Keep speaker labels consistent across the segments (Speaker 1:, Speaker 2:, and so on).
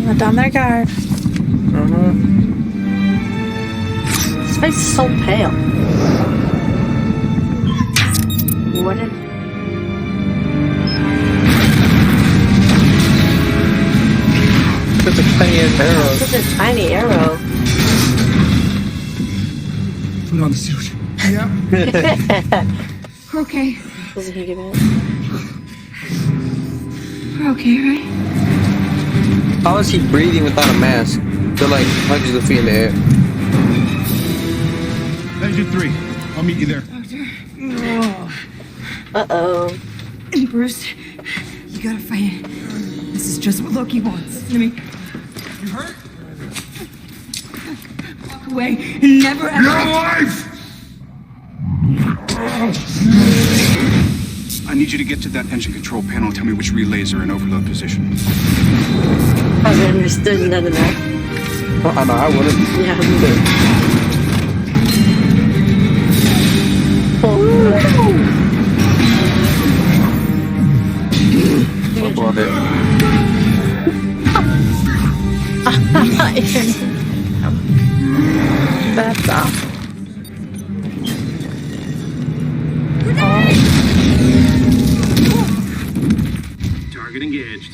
Speaker 1: Let down their guard.
Speaker 2: His face is so pale. What did...
Speaker 3: Such a tiny arrow.
Speaker 2: Such a tiny arrow.
Speaker 4: Put on the suit.
Speaker 5: Yeah. Okay.
Speaker 2: Doesn't he give it?
Speaker 5: We're okay, right?
Speaker 3: How is he breathing without a mask? They're like hundreds of feet in the air.
Speaker 4: Avenger 3. I'll meet you there.
Speaker 5: Doctor.
Speaker 2: Uh-oh.
Speaker 5: Bruce, you gotta fight it. This is just what Loki wants. Listen to me.
Speaker 4: You hurt?
Speaker 5: Walk away and never ever...
Speaker 4: Your life! I need you to get to that engine control panel and tell me which relays are in overload position.
Speaker 2: I understood none of that.
Speaker 3: Well, I know, I wouldn't.
Speaker 2: Yeah.
Speaker 3: What about it?
Speaker 1: That's off.
Speaker 4: Target engaged.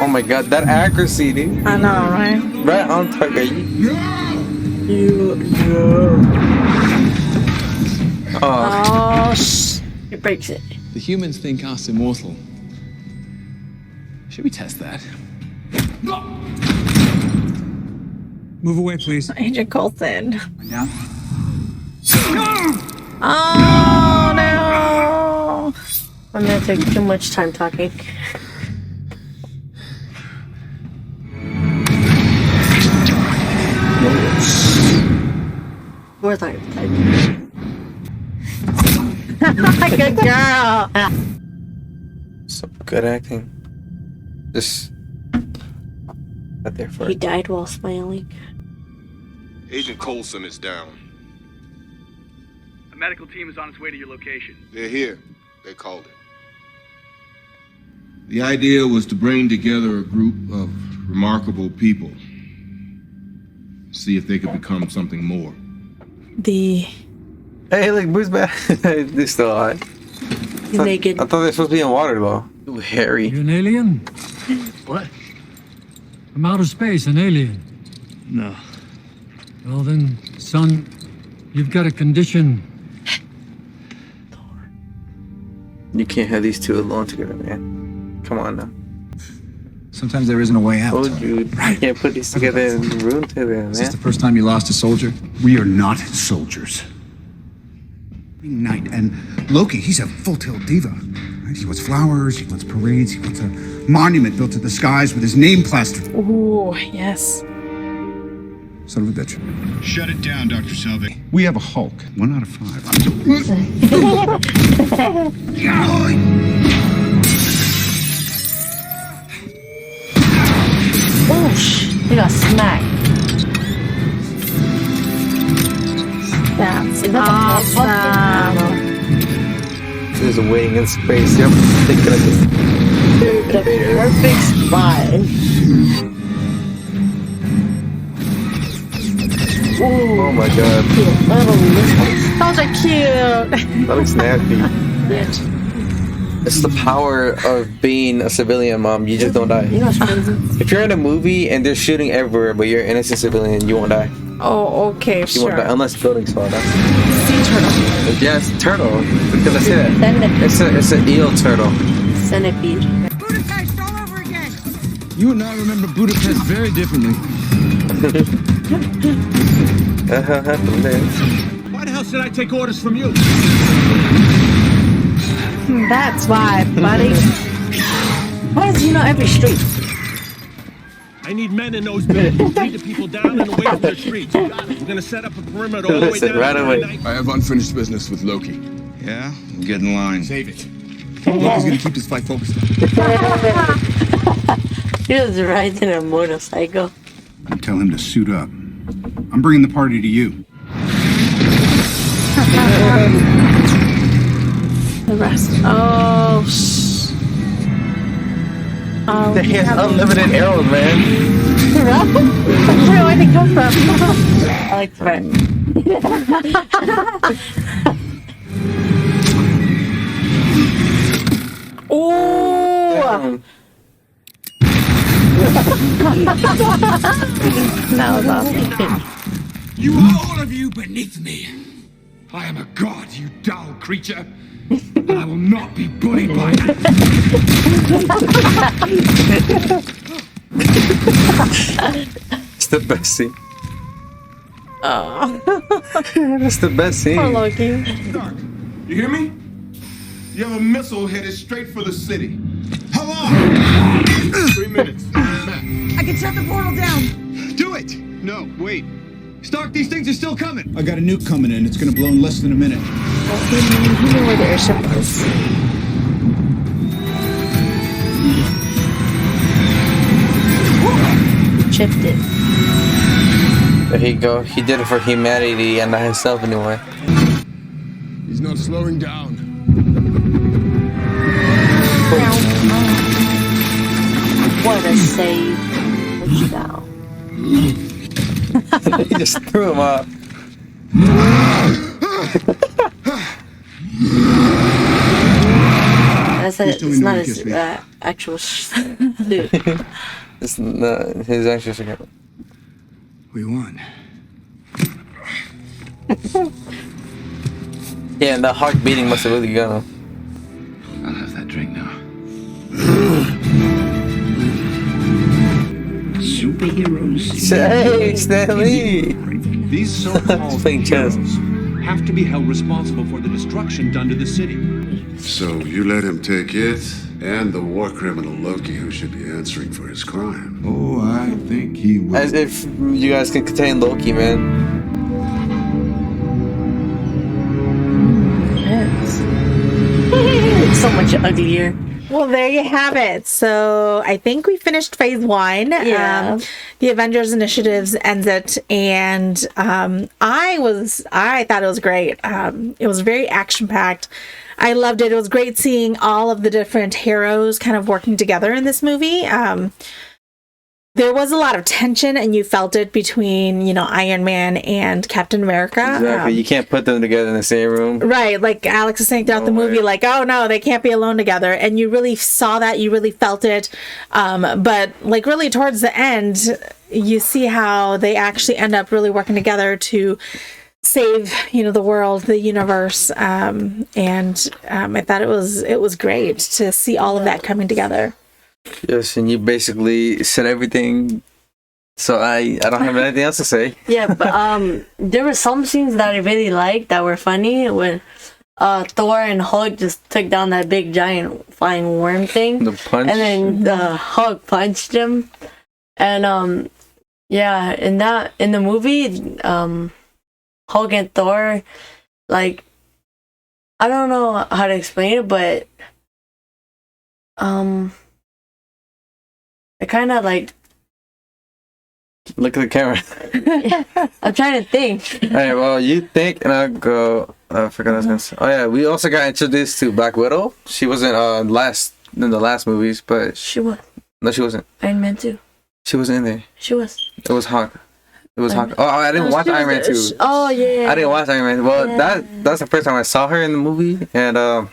Speaker 3: Oh my god, that accuracy, dude.
Speaker 1: I know, right?
Speaker 3: Right on target.
Speaker 1: Oh,
Speaker 2: It breaks it.
Speaker 6: The humans think us immortal. Should we test that?
Speaker 4: Move away, please.
Speaker 1: Agent Coulson.
Speaker 4: Now.
Speaker 1: Oh, no.
Speaker 2: I'm gonna take too much time talking. Where's that?
Speaker 1: Good girl.
Speaker 3: Some good acting. Just not there for
Speaker 2: He
Speaker 3: it.
Speaker 2: died while smiling.
Speaker 7: Agent Coulson is down.
Speaker 8: A medical team is on its way to your location.
Speaker 7: They're here. They called it.
Speaker 9: The idea was to bring together a group of remarkable people. See if they could become something more.
Speaker 3: Hey, look, Bruce back. They're still alive.
Speaker 2: He's naked.
Speaker 3: I thought they were supposed to be in water though. Ooh, hairy.
Speaker 10: You an alien?
Speaker 6: What?
Speaker 10: From outer space, an alien.
Speaker 6: No.
Speaker 10: Well then, son, you've got a condition.
Speaker 3: You can't have these two alone together, man. Come on now.
Speaker 4: Sometimes there isn't a way out.
Speaker 3: Oh, dude. You can't put these together in the room together,
Speaker 4: Is this
Speaker 3: man.
Speaker 4: the first time you lost a soldier? We are not soldiers. Night and Loki, he's a full-tilt diva. Right? He wants flowers, he wants parades, he wants a monument built to the skies with his name plastered.
Speaker 1: Ooh, yes.
Speaker 4: Son of a bitch. Shut it down, Dr. Selvig. We have a Hulk. 1 out of 5.
Speaker 2: Oh, he got smacked.
Speaker 1: That's
Speaker 2: Is that
Speaker 1: awesome.
Speaker 3: Just waiting in space. Yep. Thinking of this.
Speaker 2: the perfect spot. Ooh.
Speaker 3: Oh my god.
Speaker 1: Those are cute.
Speaker 3: That looks nasty.
Speaker 2: Yes.
Speaker 3: It's the power of being a civilian, Mom. You just don't die.
Speaker 2: You know what's crazy?
Speaker 3: If you're in a movie and they're shooting everywhere, but you're an innocent civilian, you won't die.
Speaker 1: Oh, okay,
Speaker 3: You won't die
Speaker 1: sure.
Speaker 3: unless buildings fall down.
Speaker 1: Sea turtle.
Speaker 3: Yes, turtle. Because I said it.
Speaker 2: Centipede.
Speaker 3: It's an eel turtle.
Speaker 2: Centipede.
Speaker 5: Budapest all over again.
Speaker 6: You and I remember Budapest very differently.
Speaker 4: Why the hell should I take orders from you?
Speaker 1: That's why, buddy.
Speaker 2: Why does he know every street?
Speaker 11: I need men in those buildings. Lead the people down and away from the streets. You got it. We're gonna set up a perimeter all the way
Speaker 3: Listen,
Speaker 11: down.
Speaker 3: right
Speaker 11: to
Speaker 3: away.
Speaker 11: 99.
Speaker 6: I have unfinished business with Loki.
Speaker 4: Yeah? Get in line. Save it. Loki's gonna keep this fight focused.
Speaker 2: He was riding a motorcycle.
Speaker 4: Tell him to suit up. I'm bringing the party to you.
Speaker 1: The rest. Oh. Oh.
Speaker 3: He has unlimited arrows, man.
Speaker 1: Where did they come from?
Speaker 2: I like that.
Speaker 1: Oh. That was awesome.
Speaker 6: You are all of you beneath me. I am a god, you dull creature. And I will not be bullied by you.
Speaker 3: It's the best scene.
Speaker 1: Oh.
Speaker 3: That's the best scene.
Speaker 1: Poor Loki.
Speaker 9: Stark, you hear me? You have a missile headed straight for the city.
Speaker 4: How long?
Speaker 9: 3 minutes. Matt.
Speaker 5: I can shut the portal down.
Speaker 4: Do it! No, wait. Stark, these things are still coming. I got a nuke coming in. It's gonna blow in less than a minute.
Speaker 1: He knew where the airship was.
Speaker 2: Chipped it.
Speaker 3: There you go. He did it for humanity and not himself anymore.
Speaker 6: He's not slowing down.
Speaker 2: What a save. Touchdown.
Speaker 3: He just threw him up.
Speaker 2: That's it's not his actual suit.
Speaker 3: It's not his actual secret.
Speaker 4: We won.
Speaker 3: Yeah, and the heart beating must have really gone.
Speaker 6: I'll have that drink now.
Speaker 12: Superheroes.
Speaker 3: Hey, Stanley!
Speaker 12: These so-called
Speaker 3: Playing chess.
Speaker 12: heroes have to be held responsible for the destruction done to the city.
Speaker 13: So you let him take it and the war criminal Loki, who should be answering for his crime.
Speaker 9: Oh, I think he will.
Speaker 3: As if you guys can contain Loki, man.
Speaker 2: It's so much uglier.
Speaker 1: Well, there you have it. So I think we finished phase 1.
Speaker 2: Yeah.
Speaker 1: The Avengers initiatives ends it, and I thought it was great. It was very action packed. I loved it. It was great seeing all of the different heroes kind of working together in this movie. There was a lot of tension, and you felt it between, Iron Man and Captain America.
Speaker 3: Exactly. You can't put them together in the same room.
Speaker 1: Right. Like Alex is saying throughout the movie, like, oh no, they can't be alone together. And you really saw that. You really felt it. But like really towards the end, you see how they actually end up really working together to save, the world, the universe. I thought it was great to see all of that coming together.
Speaker 3: Yes, and you basically said everything. So I don't have anything else to say.
Speaker 2: Yeah, but there were some scenes that I really liked that were funny when Thor and Hulk just took down that big giant flying worm thing.
Speaker 3: The punch.
Speaker 2: And then Hulk punched him. And in the movie, Hulk and Thor, like, I don't know how to explain it, but I kind of like.
Speaker 3: Look at the camera.
Speaker 2: I'm trying to think.
Speaker 3: All right, well, you think, and I'll go. I forgot what I was gonna say. Oh yeah, we also got introduced to Black Widow. She wasn't in the last movies, but
Speaker 2: she was.
Speaker 3: No, she wasn't.
Speaker 2: Iron Man 2.
Speaker 3: She wasn't in there.
Speaker 2: She was.
Speaker 3: It was Hawk. It was Hawk. Oh, I didn't watch Iron Man 2.
Speaker 2: Oh yeah.
Speaker 3: I didn't watch Iron Man. Well, that's the first time I saw her in the movie, and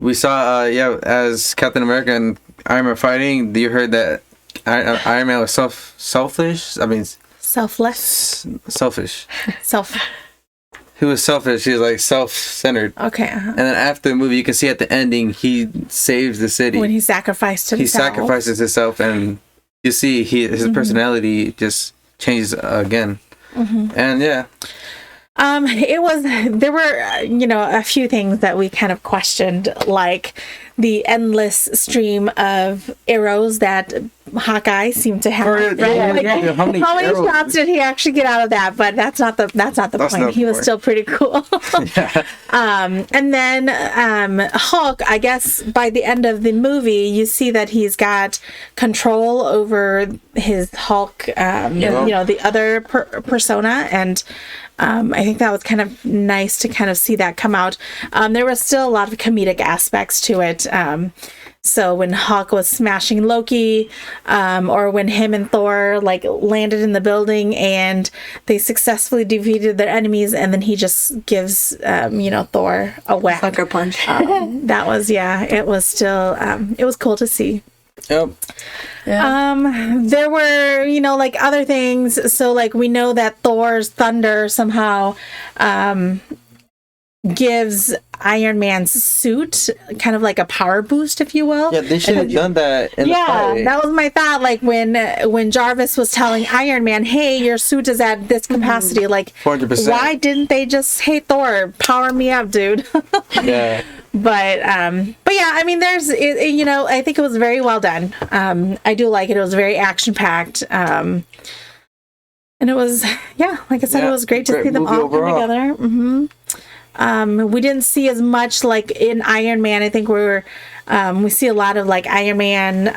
Speaker 3: we saw as Captain America and Iron Man fighting. You heard that Iron Man was selfish. I mean,
Speaker 1: selfless.
Speaker 3: Selfish.
Speaker 1: Self.
Speaker 3: He was selfish. He was like self-centered.
Speaker 1: Okay.
Speaker 3: And then after the movie, you can see at the ending, he saves the city.
Speaker 1: When he sacrificed himself.
Speaker 3: He sacrifices himself, and you see his personality just changes again.
Speaker 1: Mm-hmm.
Speaker 3: And yeah.
Speaker 1: There were, a few things that we kind of questioned, like the endless stream of arrows that Hawkeye seemed to have. Right? Like, how many shots did he actually get out of that? But that's not the point. He was still pretty cool. And then Hulk, I guess by the end of the movie, you see that he's got control over his Hulk, the other persona, and I think that was kind of nice to kind of see that come out. There was still a lot of comedic aspects to it. So when Hulk was smashing Loki, or when him and Thor like landed in the building and they successfully defeated their enemies, and then he just gives Thor a whack.
Speaker 2: Sucker punch.
Speaker 1: That was it was still it was cool to see.
Speaker 3: Yep.
Speaker 1: Yeah. There were, like other things. So like we know that Thor's thunder somehow gives Iron Man's suit kind of like a power boost, if you will.
Speaker 3: Yeah, they should have done that in the fight.
Speaker 1: That was my thought. Like when Jarvis was telling Iron Man, "Hey, your suit is at this capacity." Like,
Speaker 3: 400%.
Speaker 1: Why didn't they just, "Hey, Thor, power me up, dude"?
Speaker 3: Yeah.
Speaker 1: But yeah, I mean, I think it was very well done. I do like it. It was very action packed. And it was, like I said, it was great to see them all come together. We didn't see as much like in Iron Man. I think we see a lot of like Iron Man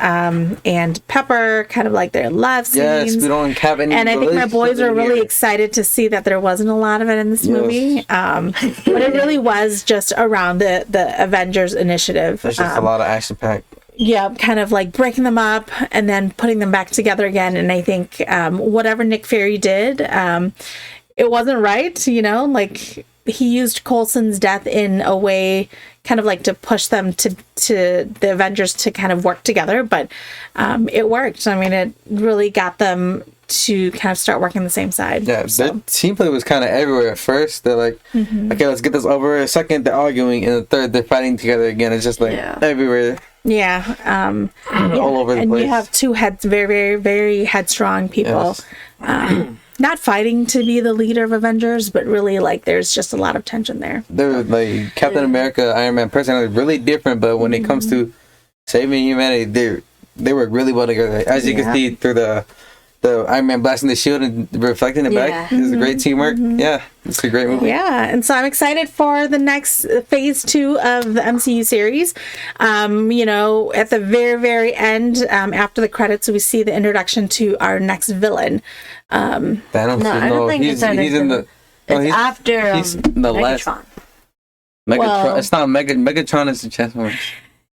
Speaker 1: and Pepper, kind of like their love scenes.
Speaker 3: Yes, we don't have any.
Speaker 1: And I think my boys were really excited to see that there wasn't a lot of it in this movie. But it really was just around the Avengers initiative.
Speaker 3: There's just a lot of action packed.
Speaker 1: Yeah, kind of like breaking them up and then putting them back together again. And I think whatever Nick Fury did, it wasn't right, like he used Coulson's death in a way kind of like to push them to the Avengers to kind of work together, but it worked. I mean, it really got them to kind of start working the same side.
Speaker 3: Yeah, their team play was kind of everywhere at first. They're like, okay, let's get this over. A second, they're arguing, and the third, they're fighting together again. It's just like everywhere.
Speaker 1: Yeah.
Speaker 3: All over the place.
Speaker 1: And you have two very, very, very headstrong people. Yes. Not fighting to be the leader of Avengers, but really like there's just a lot of tension there.
Speaker 3: They're like Captain America, Iron Man, personality really different, but when it comes to saving humanity, they work really well together. As you can see through the Iron Man blasting the shield and reflecting it back. It's a great teamwork. Yeah, it's a great movie.
Speaker 1: Yeah, and so I'm excited for the next phase 2 of the MCU series. At the very, very end, after the credits, we see the introduction to our next villain.
Speaker 2: I don't think he's in the. It's after
Speaker 3: he's the last. Megatron. It's not Megatron. Is the Transformers.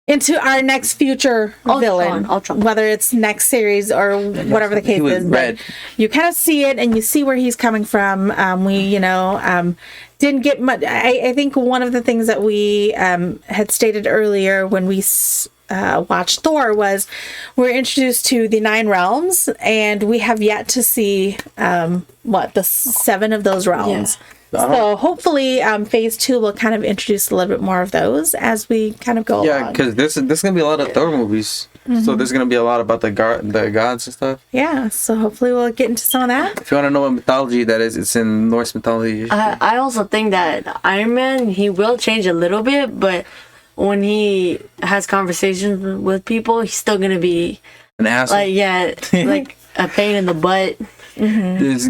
Speaker 1: Into our next future villain, Ultron. Whether it's next series or whatever the case is.
Speaker 3: Red.
Speaker 1: You kind of see it and you see where he's coming from. We didn't get much. I think one of the things that we had stated earlier when we watched Thor was we're introduced to the 9 realms, and we have yet to see the 7 of those realms. Yeah. So hopefully phase 2 will kind of introduce a little bit more of those as we kind of go along.
Speaker 3: Yeah, because there's going to be a lot of Thor movies. So there's going to be a lot about the gods and stuff.
Speaker 1: Yeah, so hopefully we'll get into some of that.
Speaker 3: If you want to know what mythology that is, it's in Norse mythology.
Speaker 2: I also think that Iron Man, he will change a little bit, but when he has conversations with people, he's still going to be
Speaker 3: an asshole.
Speaker 2: Like a pain in the butt.
Speaker 3: His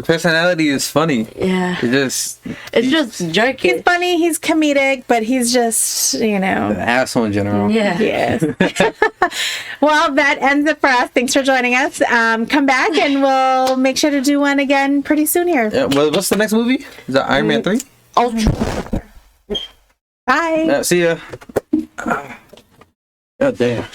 Speaker 3: personality is funny.
Speaker 2: Yeah.
Speaker 3: It's
Speaker 2: just jerky.
Speaker 1: He's funny, he's comedic, but he's just,
Speaker 3: an asshole in general.
Speaker 2: Yeah.
Speaker 1: Yes. Well, that ends it for us. Thanks for joining us. Come back and we'll make sure to do one again pretty soon here.
Speaker 3: Yeah, well, what's the next movie? Is that Iron Man 3?
Speaker 2: Ultron.
Speaker 1: Bye.
Speaker 3: See ya. God damn.